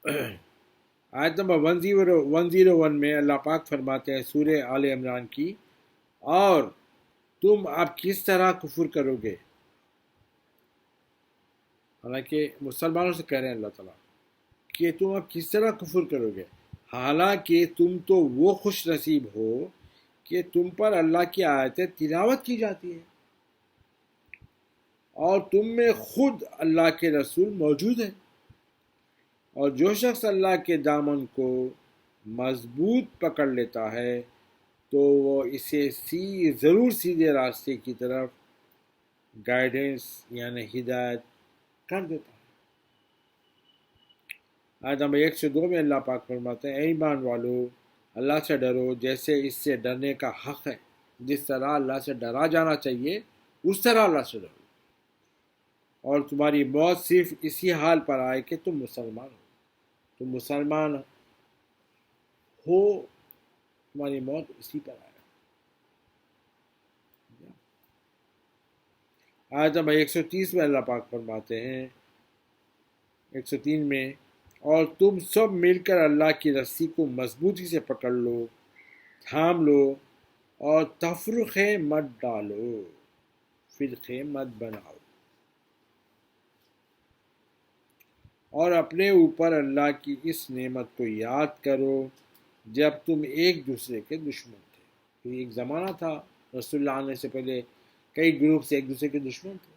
آیت نمبر 101 میں اللہ پاک فرماتے ہیں سورہ آل عمران کی، اور تم اب کس طرح کفر کرو گے، حالانکہ مسلمانوں سے کہہ رہے ہیں اللہ تعالیٰ کہ تم اب کس طرح کفر کرو گے، حالانکہ تم تو وہ خوش نصیب ہو کہ تم پر اللہ کی آیتیں تلاوت کی جاتی ہیں اور تم میں خود اللہ کے رسول موجود ہیں، اور جو شخص اللہ کے دامن کو مضبوط پکڑ لیتا ہے تو وہ اسے ضرور سیدھے راستے کی طرف گائیڈنس یعنی ہدایت کر دیتا ہے۔ آیت نمبر 102 میں اللہ پاک فرماتے ہیں اے ایمان والو، اللہ سے ڈرو جیسے اس سے ڈرنے کا حق ہے، جس طرح اللہ سے ڈرا جانا چاہیے اس طرح اللہ سے ڈرو، اور تمہاری موت صرف اسی حال پر آئے کہ تم مسلمان ہو، تم مسلمان ہو، تمہاری موت اسی پر آئے۔ آیت نمبر 130 میں اللہ پاک فرماتے ہیں 103 میں، اور تم سب مل کر اللہ کی رسی کو مضبوطی سے پکڑ لو، تھام لو، اور تفرقے مت ڈالو، فرقے مت بناؤ، اور اپنے اوپر اللہ کی اس نعمت کو یاد کرو جب تم ایک دوسرے کے دشمن تھے۔ یہ ایک زمانہ تھا رسول اللہ آنے سے پہلے کئی گروپ سے ایک دوسرے کے دشمن تھے،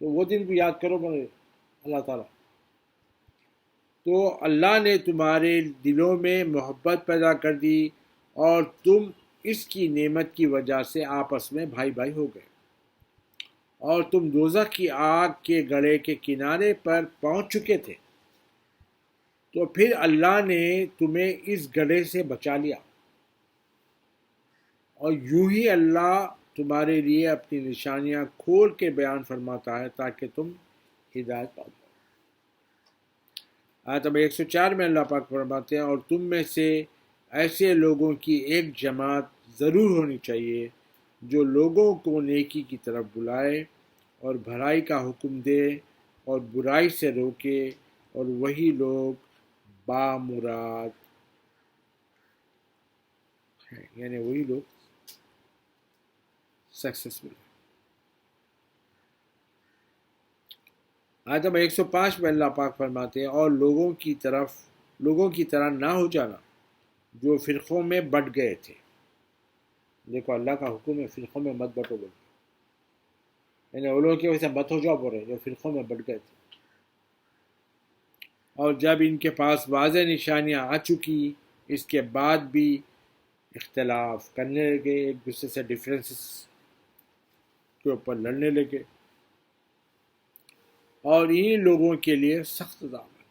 تو وہ دن کو یاد کرو بڑے اللہ تعالیٰ۔ تو اللہ نے تمہارے دلوں میں محبت پیدا کر دی اور تم اس کی نعمت کی وجہ سے آپس میں بھائی بھائی ہو گئے، اور تم دوزخ کی آگ کے گڑھے کے کنارے پر پہنچ چکے تھے، تو پھر اللہ نے تمہیں اس گڑھے سے بچا لیا، اور یوں ہی اللہ تمہارے لیے اپنی نشانیاں کھول کے بیان فرماتا ہے تاکہ تم ہدایت پاؤ۔ آیت نمبر 104 میں اللہ پاک فرماتے ہیں اور تم میں سے ایسے لوگوں کی ایک جماعت ضرور ہونی چاہیے جو لوگوں کو نیکی کی طرف بلائے اور بھلائی کا حکم دے اور برائی سے روکے، اور وہی لوگ بامراد ہیں، یعنی وہی لوگ سکسیسفل ہیں۔ آیت نمبر 105 میں اللہ پاک فرماتے ہیں اور لوگوں کی طرح نہ ہو جانا جو فرقوں میں بٹ گئے تھے۔ دیکھو اللہ کا حکم ہے فرقوں میں مت بٹو بولے، یعنی وہ لوگوں کی وجہ سے مت ہو جاؤ بول رہے جو فرقوں میں بٹ گئے تھے، اور جب ان کے پاس واضح نشانیاں آ چکی اس کے بعد بھی اختلاف کرنے لگے، ایک دوسرے سے ڈفرینسز کے اوپر لڑنے لگے، اور ان لوگوں کے لیے سخت عذاب ہے،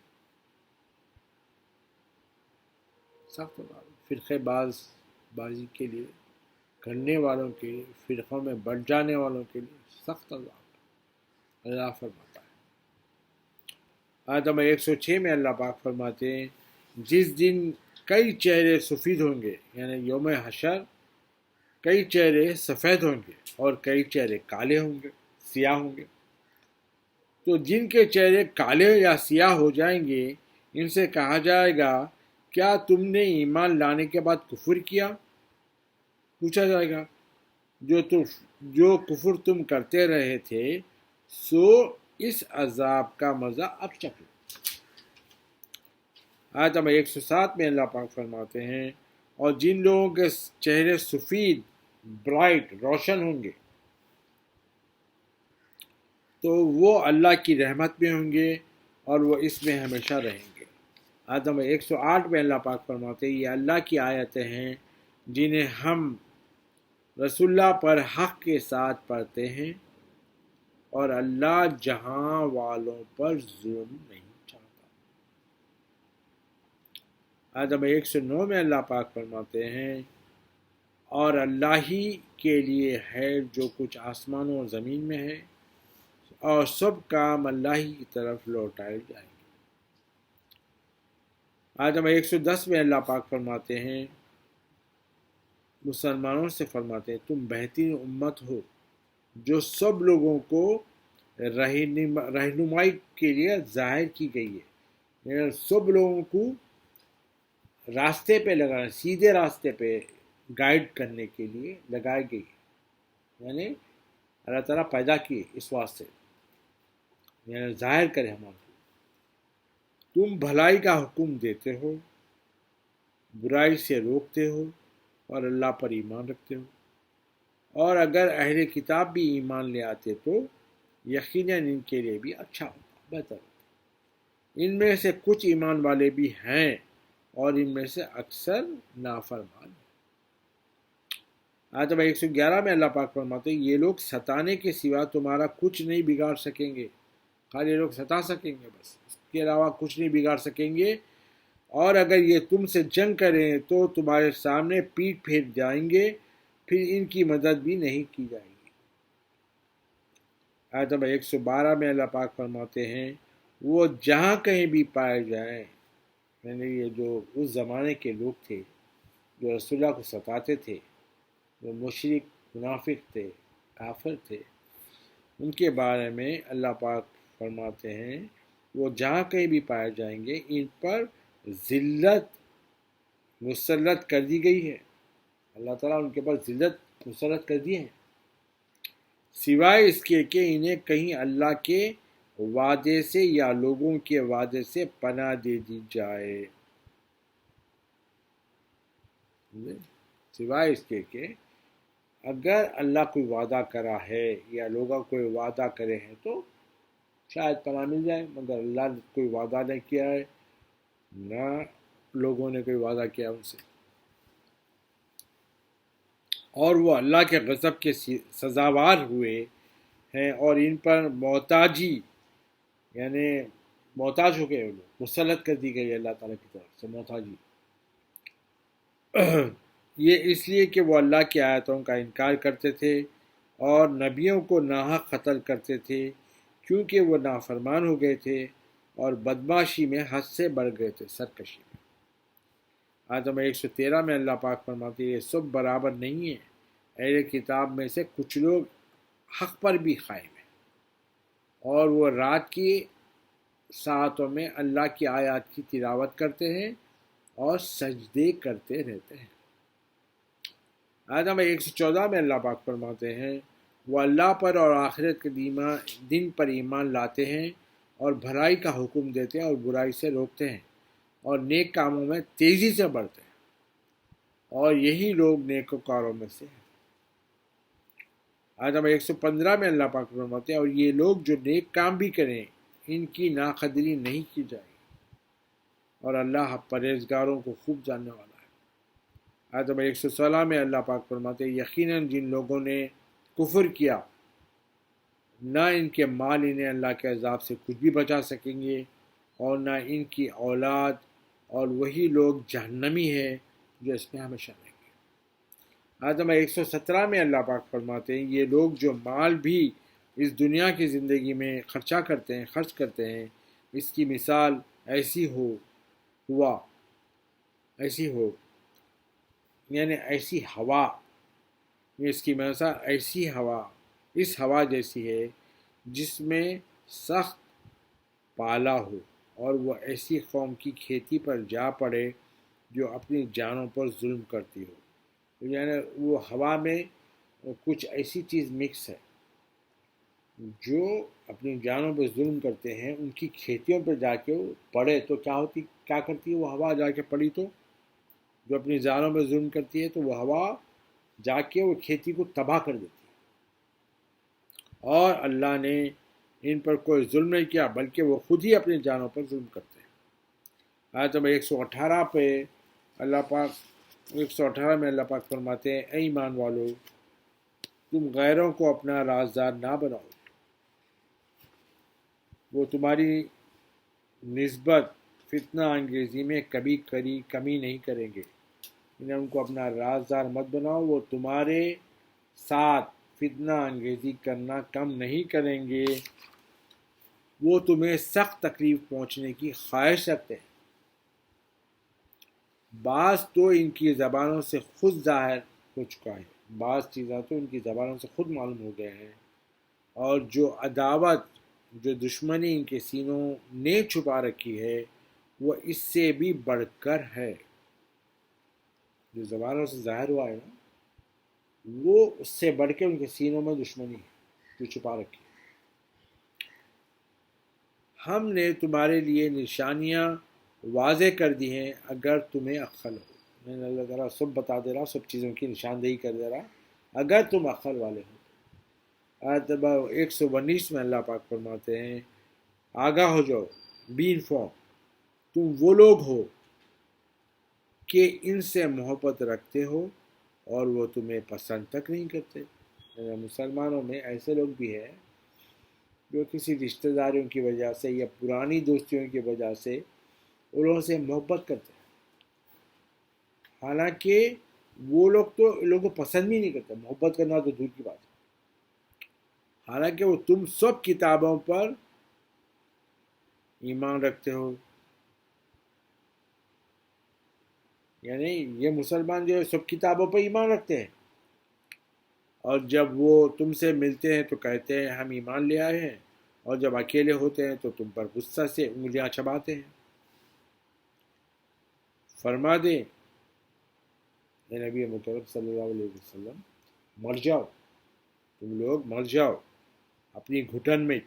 سخت عذاب، فرقے بازی کے لیے، کرنے والوں کے لیے، فرقوں میں بٹ جانے والوں کے لیے سخت عذاب اللہ فرماتا ہے۔ آیت نمبر 106 میں اللہ پاک فرماتے ہیں جس دن کئی چہرے سفید ہوں گے، یعنی یوم حشر کئی چہرے سفید ہوں گے اور کئی چہرے کالے ہوں گے، سیاہ ہوں گے، تو جن کے چہرے کالے یا سیاہ ہو جائیں گے ان سے کہا جائے گا کیا تم نے ایمان لانے کے بعد کفر کیا؟ پوچھا جائے گا جو کفر تم کرتے رہے تھے سو اس عذاب کا مزہ اب چکھو۔ آیت نمبر 107 میں اللہ پاک فرماتے ہیں اور جن لوگوں کے چہرے سفید برائٹ روشن ہوں گے تو وہ اللہ کی رحمت میں ہوں گے اور وہ اس میں ہمیشہ رہیں گے۔ آیت نمبر 108 میں اللہ پاک فرماتے ہیں یہ اللہ کی آیتیں ہیں جنہیں ہم رسول اللہ پر حق کے ساتھ پڑھتے ہیں، اور اللہ جہاں والوں پر ظلم نہیں چاہتا۔ آیت نمبر 109 میں اللہ پاک فرماتے ہیں اور اللہ ہی کے لیے ہے جو کچھ آسمانوں اور زمین میں ہے، اور سب کام اللہ ہی کی طرف لوٹائے جائیں گے۔ آیت نمبر 110 میں اللہ پاک فرماتے ہیں مسلمانوں سے فرماتے ہیں تم بہترین امت ہو جو سب لوگوں کو رہنمائی کے لیے ظاہر کی گئی ہے، یعنی سب لوگوں کو راستے پہ لگانا، سیدھے راستے پہ گائیڈ کرنے کے لیے لگائی گئی، یعنی اللہ تعالیٰ پیدا کیے اس واسطے، یعنی ظاہر کرے ہمارے کو۔ تم بھلائی کا حکم دیتے ہو، برائی سے روکتے ہو، اور اللہ پر ایمان رکھتے ہو، اور اگر اہل کتاب بھی ایمان لے آتے تو یقیناً ان کے لیے بھی اچھا ہوتا، بہتر ہوتا۔ ان میں سے کچھ ایمان والے بھی ہیں اور ان میں سے اکثر نافرمان ہیں۔ آیت نمبر 111 میں اللہ پاک فرماتے ہیں یہ لوگ ستانے کے سوا تمہارا کچھ نہیں بگاڑ سکیں گے، خالی یہ لوگ ستا سکیں گے، بس اس کے علاوہ کچھ نہیں بگاڑ سکیں گے، اور اگر یہ تم سے جنگ کریں تو تمہارے سامنے پیٹ پھیر جائیں گے، پھر ان کی مدد بھی نہیں کی جائے گی۔ آیت نمبر 112 میں اللہ پاک فرماتے ہیں وہ جہاں کہیں بھی پائے جائیں، یعنی یہ جو اس زمانے کے لوگ تھے جو رسول اللہ کو ستاتے تھے، جو مشرک منافق تھے، کافر تھے، ان کے بارے میں اللہ پاک فرماتے ہیں وہ جہاں کہیں بھی پائے جائیں گے ان پر ذلت مسلط کر دی گئی ہے، اللہ تعالیٰ ان کے پر ذلت مسلط کر دی ہے، سوائے اس کے کہ انہیں کہیں اللہ کے وعدے سے یا لوگوں کے وعدے سے پناہ دے دی جائے، سوائے اس کے کہ اگر اللہ کوئی وعدہ کرا ہے یا لوگوں کوئی وعدہ کرے ہیں تو شاید پناہ مل جائے، مگر اللہ نے کوئی وعدہ نہیں کیا ہے، نہ لوگوں نے کوئی وعدہ کیا ان سے، اور وہ اللہ کے غضب کے سزاوار ہوئے ہیں، اور ان پر محتاجی یعنی محتاج ہو گئے، لوگ مسلط کر دی گئی اللہ تعالیٰ کی طرف سے محتاجی، یہ اس لیے کہ وہ اللہ کی آیتوں کا انکار کرتے تھے اور نبیوں کو ناحق قتل کرتے تھے، کیونکہ وہ نافرمان ہو گئے تھے اور بدمعاشی میں حد سے بڑھ گئے تھے، سرکشی میں۔ آیت نمبر 113 میں اللہ پاک فرماتے ہیں یہ سب برابر نہیں ہیں، اہل کتاب میں سے کچھ لوگ حق پر بھی قائم ہیں اور وہ رات کی ساعتوں میں اللہ کی آیات کی تلاوت کرتے ہیں اور سجدے کرتے رہتے ہیں۔ آیت نمبر 114 میں اللہ پاک فرماتے ہیں وہ اللہ پر اور آخرت کے دن پر ایمان لاتے ہیں اور بھلائی کا حکم دیتے ہیں اور برائی سے روکتے ہیں اور نیک کاموں میں تیزی سے بڑھتے ہیں، اور یہی لوگ نیکوکاروں میں سے ہیں۔ آیت نمبر 115 میں اللہ پاک فرماتے ہیں اور یہ لوگ جو نیک کام بھی کریں ان کی ناقدری نہیں کی جائے گی، اور اللہ پرہیزگاروں کو خوب جاننے والا ہے۔ آیت نمبر 116 میں اللہ پاک فرماتے ہیں یقیناً جن لوگوں نے کفر کیا نہ ان کے مال انہیں اللہ کے عذاب سے کچھ بھی بچا سکیں گے اور نہ ان کی اولاد، اور وہی لوگ جہنمی ہیں جو اس میں ہمیشہ رہیں گے۔ آیت نمبر 117 میں اللہ پاک فرماتے ہیں یہ لوگ جو مال بھی اس دنیا کی زندگی میں خرچ کرتے ہیں اس کی مثال ایسی ہو یعنی ایسی ہوا، اس کی مثال ایسی ہوا، اس ہوا جیسی ہے جس میں سخت پالا ہو، اور وہ ایسی قوم کی کھیتی پر جا پڑے جو اپنی جانوں پر ظلم کرتی ہو، یعنی وہ ہوا میں کچھ ایسی چیز مکس ہے جو اپنی جانوں پہ ظلم کرتے ہیں، ان کی کھیتیوں پہ جا کے پڑے تو کیا کرتی ہے وہ ہوا جا کے پڑی تو جو اپنی جانوں پہ ظلم کرتی ہے تو وہ ہوا جا کے وہ کھیتی کو تباہ کر دیتی ہے، اور اللہ نے ان پر کوئی ظلم نہیں کیا بلکہ وہ خود ہی اپنی جانوں پر ظلم کرتے ہیں۔ آیت نمبر 118 پہ اللہ پاک 118 میں اللہ پاک فرماتے ہیں اے ایمان والو تم غیروں کو اپنا رازدار نہ بناؤ، وہ تمہاری نسبت فتنہ انگیزی میں کبھی کمی نہیں کریں گے، انہیں ان کو اپنا رازدار مت بناؤ، وہ تمہارے ساتھ فتنہ انگیزی کرنا کم نہیں کریں گے، وہ تمہیں سخت تکلیف پہنچنے کی خواہش رکھتے ہیں، بعض تو ان کی زبانوں سے خود ظاہر ہو چکا ہے، بعض چیزیں تو ان کی زبانوں سے خود معلوم ہو گئے ہیں، اور جو عداوت جو دشمنی ان کے سینوں نے چھپا رکھی ہے وہ اس سے بھی بڑھ کر ہے. جو زبانوں سے ظاہر ہوا ہے نا، وہ اس سے بڑھ کے ان کے سینوں میں دشمنی ہے جو چھپا رکھی. ہم نے تمہارے لیے نشانیاں واضح کر دی ہیں اگر تمہیں عقل ہو. میں نے اللہ تعالیٰ سب بتا دے رہا، سب چیزوں کی نشاندہی کر دے رہا اگر تم عقل والے ہو. آیت نمبر 119 میں اللہ پاک فرماتے ہیں آگاہ ہو جاؤ، بی انفارم، تم وہ لوگ ہو کہ ان سے محبت رکھتے ہو اور وہ تمہیں پسند تک نہیں کرتے. مسلمانوں میں ایسے لوگ بھی ہیں جو کسی رشتہ داریوں کی وجہ سے یا پرانی دوستیوں کی وجہ سے انہوں سے محبت کرتے ہیں، حالانکہ وہ لوگ تو لوگوں کو پسند بھی نہیں کرتے. محبت کرنا تو دور کی بات ہے. حالانکہ وہ تم سب کتابوں پر ایمان رکھتے ہو. یعنی یہ مسلمان جو ہے سب کتابوں پر ایمان رکھتے ہیں، اور جب وہ تم سے ملتے ہیں تو کہتے ہیں ہم ایمان لے آئے ہیں، اور جب اکیلے ہوتے ہیں تو تم پر غصہ سے انگلیاں چباتے ہیں. فرما دیں اے نبی مکرم صلی اللہ علیہ وسلم، مر جاؤ، تم لوگ مر جاؤ اپنی گھٹن میں،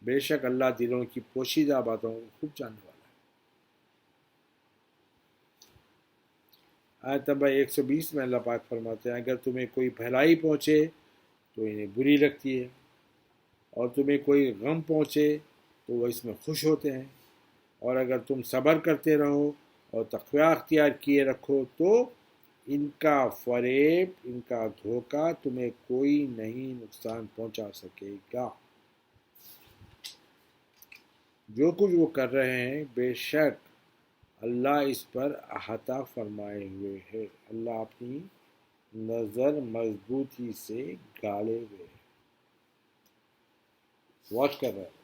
بے شک اللہ دلوں کی پوشیدہ باتوں کو خوب جاننے والا ہے. آیت نمبر 120 میں اللہ پاک فرماتے ہیں اگر تمہیں کوئی بھلائی پہنچے تو انہیں بری لگتی ہے، اور تمہیں کوئی غم پہنچے تو وہ اس میں خوش ہوتے ہیں، اور اگر تم صبر کرتے رہو اور تقوی اختیار کیے رکھو تو ان کا فریب، ان کا دھوکہ تمہیں کوئی نہیں نقصان پہنچا سکے گا. جو کچھ وہ کر رہے ہیں بے شک اللہ اس پر احاطہ فرمائے ہوئے ہے. اللہ اپنی نظر مضبوطی سے گاڑے ہوئے واچ کر رہا ہے.